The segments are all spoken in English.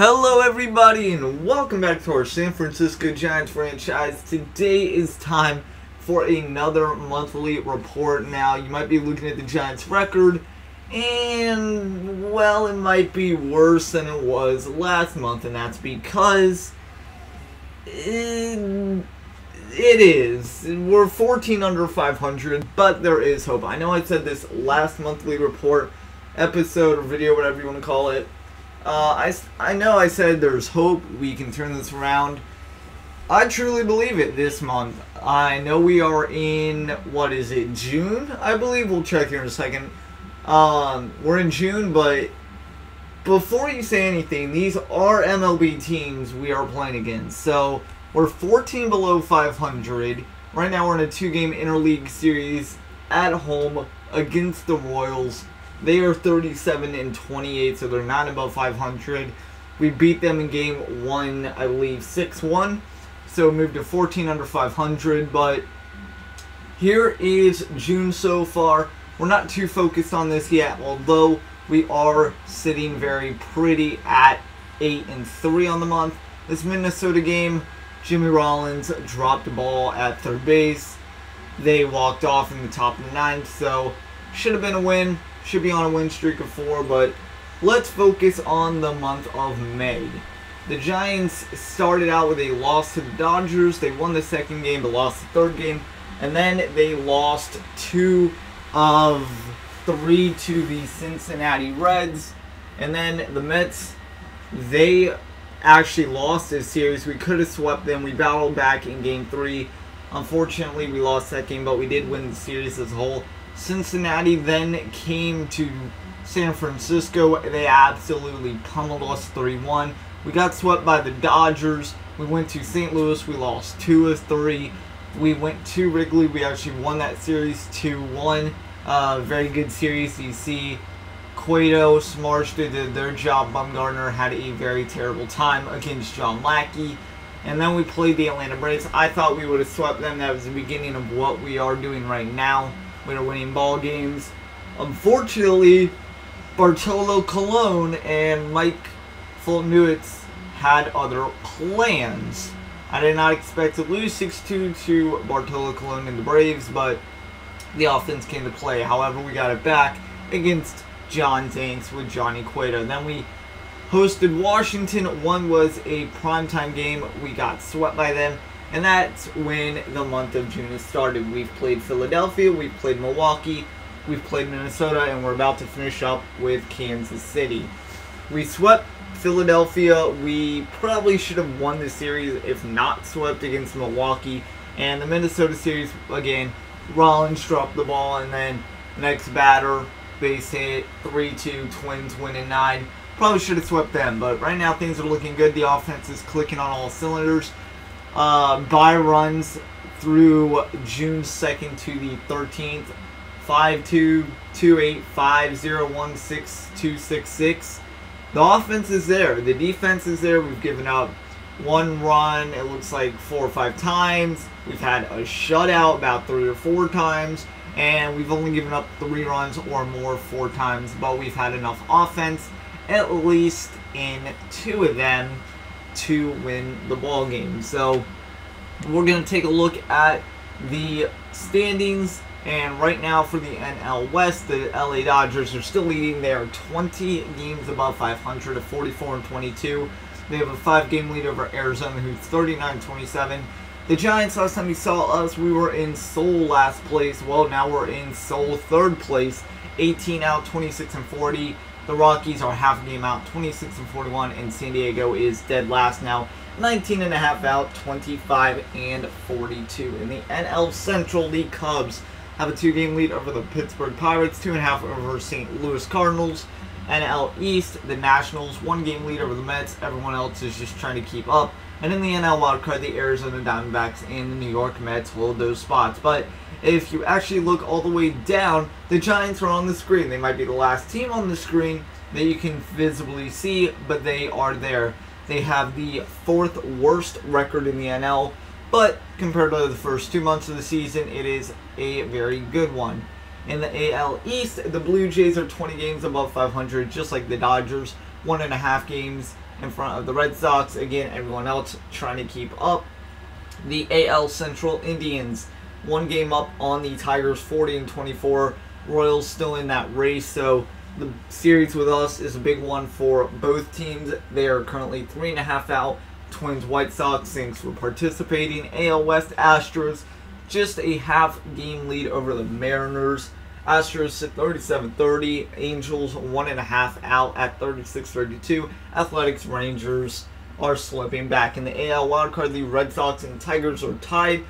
Hello everybody and welcome back to our San Francisco Giants franchise. Today is time for another monthly report. Now you might be looking at the Giants record and well, it might be worse than it was last month, and that's because it is. We're 14 under 500, but there is hope. I know I said this last monthly report episode or video, whatever you want to call it. I know I said there's hope we can turn this around. I truly believe it this month. I know we are in, what is it, June? I believe. We'll check here in a second. We're in June, but before you say anything, these are MLB teams we are playing against. So, we're 14 below 500. Right now we're in a 2-game interleague series at home against the Royals. They are 37 and 28, so they're not above 500. We beat them in game 1, I believe, 6-1. So moved to 14 under 500. But here is June so far. We're not too focused on this yet, although we are sitting very pretty at 8-3 on the month. This Minnesota game, Jimmy Rollins dropped the ball at third base. They walked off in the top of the 9th, so should have been a win. Should be on a win streak of 4, but let's focus on the month of May. The Giants started out with a loss to the Dodgers. They won the second game, but lost the third game. And then they lost 2 of 3 to the Cincinnati Reds. And then the Mets, they actually lost this series. We could have swept them. We battled back in game 3. Unfortunately, we lost that game, but we did win the series as a whole. Cincinnati then came to San Francisco. They absolutely pummeled us 3-1. We got swept by the Dodgers. We went to St. Louis. We lost 2 of 3. We went to Wrigley. We actually won that series 2-1. Very good series. You see Cueto, Smarsh did their job. Bumgarner had a very terrible time against John Lackey. And then we played the Atlanta Braves. I thought we would have swept them. That was the beginning of what we are doing right now. We are winning ball games. Unfortunately, Bartolo Colon and Mike Fulton-Newitz had other plans. I did not expect to lose 6-2 to Bartolo Colon and the Braves, but the offense came to play. However, we got it back against John Danks with Johnny Cueto. Then we hosted Washington. One was a primetime game. We got swept by them. And that's when the month of June has started. We've played Philadelphia, we've played Milwaukee, we've played Minnesota, and we're about to finish up with Kansas City. We swept Philadelphia. We probably should have won the series if not swept against Milwaukee. And the Minnesota series, again, Rollins dropped the ball, and then next batter, base hit, 3-2, Twins win in 9. Probably should have swept them, but right now things are looking good. The offense is clicking on all cylinders. By runs through June 2nd to the 13th, 5-2, 2-8, 5-0, 1-6, 2-6-6. The offense is there. The defense is there. We've given up 1 run, it looks like 4 or 5 times. We've had a shutout about 3 or 4 times. And we've only given up 3 runs or more 4 times. But we've had enough offense, at least in 2 of them, to win the ball game. So we're going to take a look at the standings, and right now for the NL West, the LA Dodgers are still leading. They are 20 games above 500 at 44 and 22. They have a 5-game lead over Arizona, who's 39-27. The Giants, last time you saw us, we were in sole last place. Well, now we're in sole 3rd place, 18 out, 26 and 40. The Rockies are half a game out, 26 and 41, and San Diego is dead last now, 19 and a half out, 25 and 42. In the NL Central, the Cubs have a 2-game lead over the Pittsburgh Pirates, 2.5 over St. Louis Cardinals. NL East, the Nationals, 1-game lead over the Mets. Everyone else is just trying to keep up. And in the NL wildcard, the Arizona Diamondbacks and the New York Mets hold those spots. But if you actually look all the way down, the Giants are on the screen. They might be the last team on the screen that you can visibly see, but they are there. They have the 4th worst record in the NL, but compared to the first 2 months of the season, it is a very good one. In the AL East, the Blue Jays are 20 games above 500, just like the Dodgers. 1.5 games in front of the Red Sox. Again, everyone else trying to keep up. The AL Central, Indians 1 game up on the Tigers, 40-24. Royals still in that race, so the series with us is a big one for both teams. They are currently 3.5 out. Twins, White Sox, thanks for participating. AL West, Astros just a half game lead over the Mariners. Astros sit 37-30. Angels 1.5 out at 36-32. Athletics, Rangers are slipping back. In the AL wildcard, the Red Sox and Tigers are tied.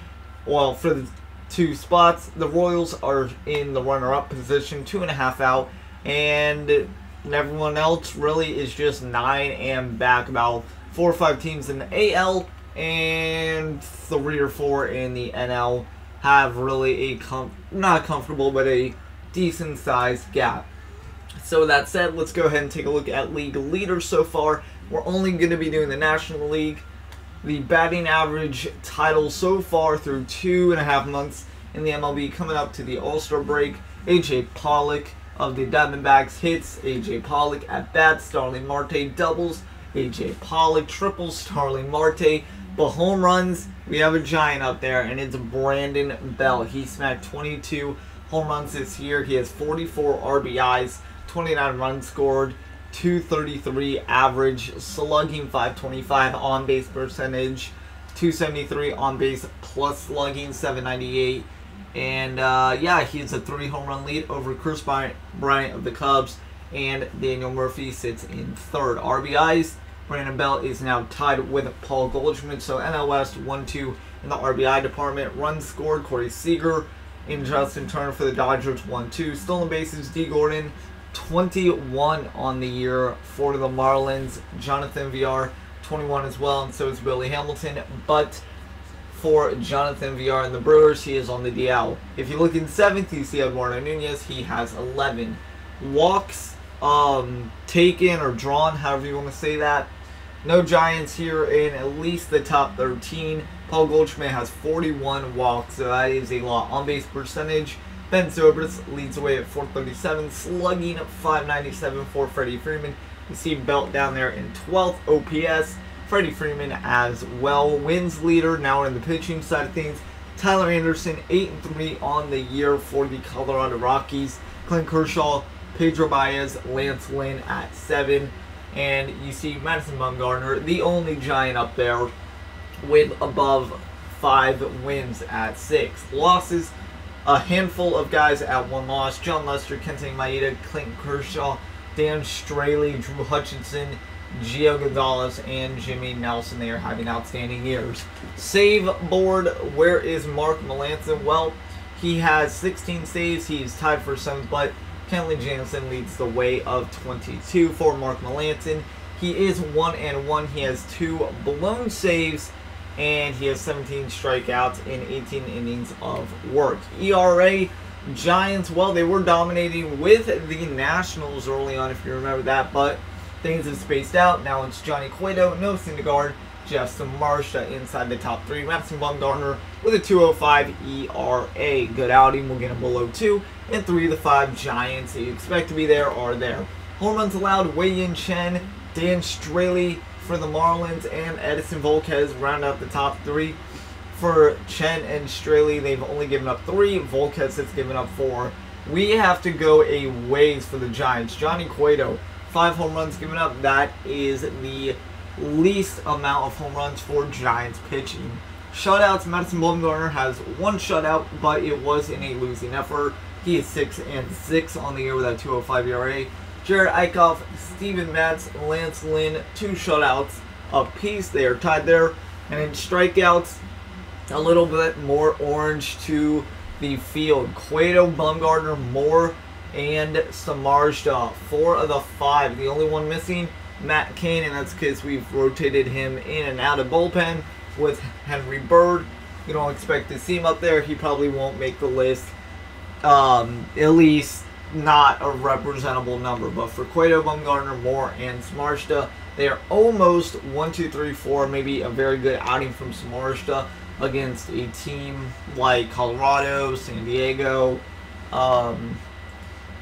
Well, for the 2 spots, the Royals are in the runner-up position, 2.5 out. And everyone else really is just 9 and back. About 4 or 5 teams in the AL and 3 or 4 in the NL have really a not comfortable, but a decent sized gap. So that said, let's go ahead and take a look at league leaders so far. We're only going to be doing the National League. The batting average title so far through 2.5 months in the MLB, coming up to the All-Star break. A.J. Pollock of the Diamondbacks hits. A.J. Pollock at bats. Starling Marte doubles. A.J. Pollock triples. Starling Marte. But home runs, we have a giant up there, and it's Brandon Bell. He smacked 22 home runs this year. He has 44 RBIs, 29 runs scored, 233 average, slugging 525, on base percentage 273, on base plus slugging 798. And yeah, he has a 3 home run lead over Chris Bryant of the Cubs, and Daniel Murphy sits in 3rd. RBIs, Brandon Bell is now tied with Paul Goldschmidt. So NL West 1-2 in the RBI department. Runs scored, Corey Seager and Justin Turner for the Dodgers, 1-2. Stolen bases, D. Gordon 21 on the year for the Marlins. Jonathan VR 21 as well, and so is Billy Hamilton. But for Jonathan VR and the Brewers, he is on the DL. If you look in 7th, you see Eduardo Nunez. He has 11 walks taken or drawn, however you want to say that. No Giants here in at least the top 13. Paul Goldschmidt has 41 walks, so that is a lot. On-base percentage, Ben Zobrist leads away at 437, slugging 597 for Freddie Freeman. You see Belt down there in 12th. OPS, Freddie Freeman as well. Wins leader, now in the pitching side of things. Tyler Anderson, 8-3 on the year for the Colorado Rockies. Clint Kershaw, Pedro Baez, Lance Lynn at 7. And you see Madison Bumgarner, the only Giant up there, with above 5 wins at 6. Losses, a handful of guys at 1 loss. John Lester, Kenta Maeda, Clayton Kershaw, Dan Straley, Drew Hutchinson, Gio Gonzalez, and Jimmy Nelson. They are having outstanding years. Save board, where is Mark Melancon? Well, he has 16 saves. He's tied for 7th, but Kenley Jansen leads the way of 22 for Mark Melancon. He is 1-1. He has 2 blown saves, and he has 17 strikeouts in 18 innings of work. ERA, Giants, well, they were dominating with the Nationals early on, if you remember that, but things have spaced out. Now it's Johnny Cueto, no Syndergaard, Jeff Samardzija inside the top 3. Madison Bumgarner with a 2.05 ERA. Good outing, we'll get him below 2. And 3 of the 5 Giants that you expect to be there are there. Home runs allowed, Wei-Yin Chen, Dan Straley for the Marlins, and Edison Volquez round out the top 3. For Chen and Straley, they've only given up 3. Volquez has given up 4. We have to go a ways for the Giants. Johnny Cueto, 5 home runs given up. That is the least amount of home runs for Giants pitching. Shutouts, Madison Bumgarner has 1 shutout, but it was in a losing effort. He is 6-6 on the year with that 2.05 ERA. Jared Eichhoff, Steven Matz, Lance Lynn, 2 shutouts apiece. They are tied there. And in strikeouts, a little bit more orange to the field. Cueto, Bumgarner, Moore, and Samardzija. 4 of the 5. The only one missing, Matt Cain, and that's because we've rotated him in and out of bullpen with Henry Bird. You don't expect to see him up there. He probably won't make the list. At least not a representable number. But for Cueto, Bumgarner, Moore, and Samardzija, they are almost 1, 2, 3, 4. Maybe a very good outing from Samardzija against a team like Colorado, San Diego.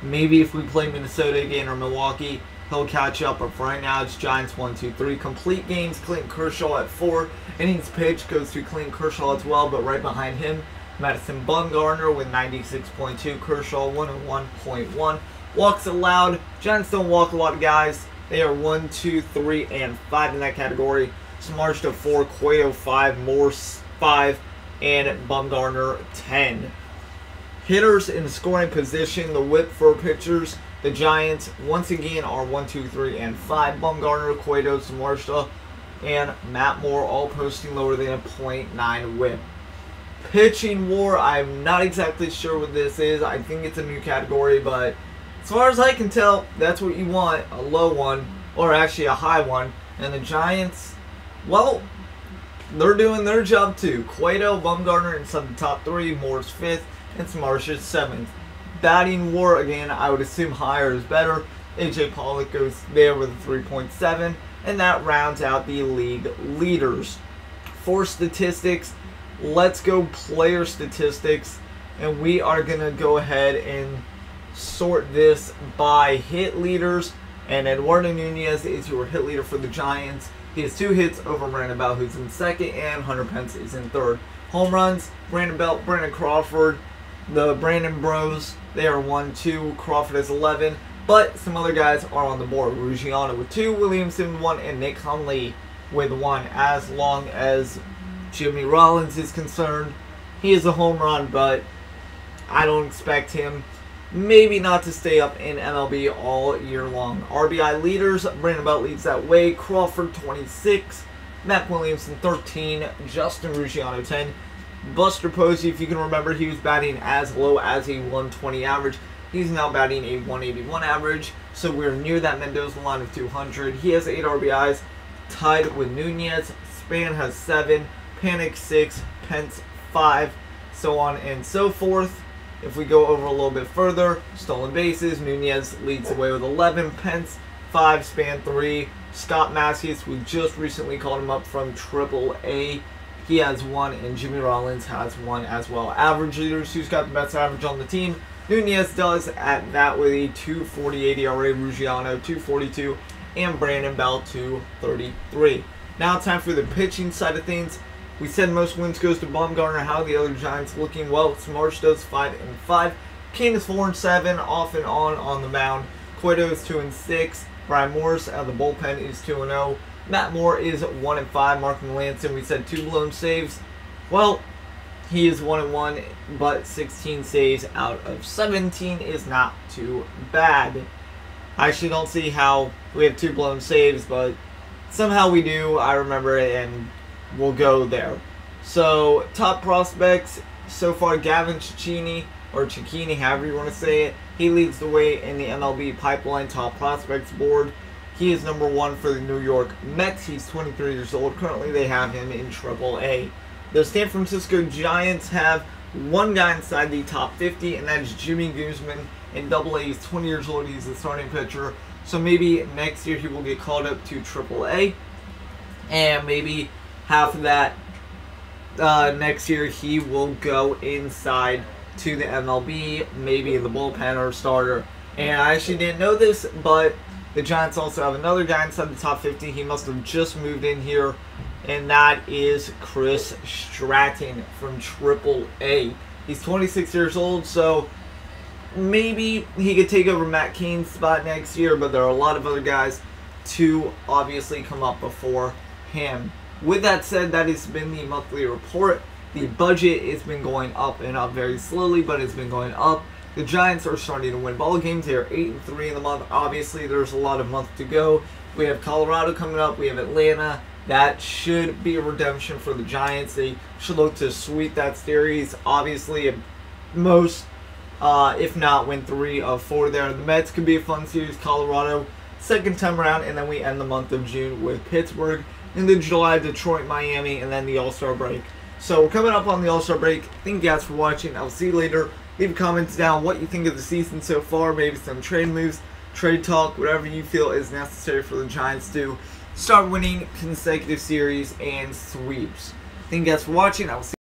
Maybe if we play Minnesota again or Milwaukee, he'll catch up. But for right now, it's Giants 1, 2, 3. Complete games, Clayton Kershaw at 4. Innings pitched goes to Clayton Kershaw as well, but right behind him, Madison Bumgarner with 96.2. Kershaw 101.1. Walks allowed. Giants don't walk a lot of guys. They are 1, 2, 3, and 5 in that category. Samardzija 4, Cueto 5, Morse 5, and Bumgarner 10. Hitters in scoring position, the whip for pitchers, the Giants once again are 1, 2, 3, and 5. Bumgarner, Cueto, Samardzija, and Matt Moore all posting lower than a .9 whip. Pitching WAR, I'm not exactly sure what this is. I think it's a new category, but as far as I can tell, that's what you want, a low one, or actually a high one. And the Giants, well, they're doing their job too. Cueto, Bumgarner inside the top 3, Moore's 5th, and Samardzija's 7th. Batting WAR, again, I would assume higher is better. AJ Pollock goes there with a 3.7, and that rounds out the league leaders. For statistics, let's go player statistics, and we are going to go ahead and sort this by hit leaders. And Eduardo Nunez is your hit leader for the Giants. He has 2 hits over Brandon Belt, who's in 2nd, and Hunter Pence is in 3rd. Home runs, Brandon Belt, Brandon Crawford, the Brandon Bros, they are 1, 2. Crawford has 11, but some other guys are on the board. Ruggiano with 2, Williamson with 1, and Nick Hundley with 1. As long as Jimmy Rollins is concerned, he is a home run, but I don't expect him maybe not to stay up in MLB all year long. RBI leaders, Brandon Belt leads that way. Crawford 26, Matt Williamson 13, Justin Ruggiano 10. Buster Posey, if you can remember, he was batting as low as a 120 average. He's now batting a 181 average, so we're near that Mendoza line of 200. He has 8 RBIs, tied with Nunez. Span has 7, Panic 6, Pence 5, so on and so forth. If we go over a little bit further, stolen bases, Nunez leads the way with 11, Pence 5, Span 3. Scott Macias, we just recently called him up from AAA. He has 1, and Jimmy Rollins has 1 as well. Average leaders, who's got the best average on the team? Nunez does at that with a 2.48 ERA, Ruggiano 2.42, and Brandon Belt 2.33. Now it's time for the pitching side of things. We said most wins goes to Bumgarner. How are the other Giants looking? Well, Samardzija's 5 and 5. Kane is 4 and 7, off and on the mound. Cueto is 2 and 6. Brian Morris out of the bullpen is 2 and 0. Matt Moore is 1 and 5. Mark Melanson, we said 2 blown saves. Well, he is 1 and 1, but 16 saves out of 17 is not too bad. I actually don't see how we have 2 blown saves, but somehow we do. I remember it, and we'll go there. So, top prospects so far, Gavin Cecchini, or Cecchini, however you want to say it. He leads the way in the MLB pipeline top prospects board. He is number 1 for the New York Mets. He's 23 years old. Currently, they have him in AAA. The San Francisco Giants have 1 guy inside the top 50, and that is Jimmy Guzman in AA. He's 20 years old. He's the starting pitcher. So maybe next year he will get called up to AAA, and maybe half of that next year he will go inside to the MLB, maybe in the bullpen or starter. And I actually didn't know this, but the Giants also have another guy inside the top 50. He must have just moved in here, and that is Chris Stratton from AAA. He's 26 years old, so maybe he could take over Matt Cain's spot next year, but there are a lot of other guys to obviously come up before him. With that said, that has been the monthly report. The budget has been going up and up very slowly, but it's been going up. The Giants are starting to win ball games. They are 8 and 3 in the month. Obviously, there's a lot of month to go. We have Colorado coming up. We have Atlanta. That should be a redemption for the Giants. They should look to sweep that series. Obviously, at most, if not, win 3 of 4 there. The Mets could be a fun series. Colorado, second time around, and then we end the month of June with Pittsburgh. In the July, Detroit, Miami, and then the All-Star break. So we're coming up on the All-Star break. Thank you guys for watching. I'll see you later. Leave comments down what you think of the season so far. Maybe some trade moves, trade talk, whatever you feel is necessary for the Giants to start winning consecutive series and sweeps. Thank you guys for watching. I will see you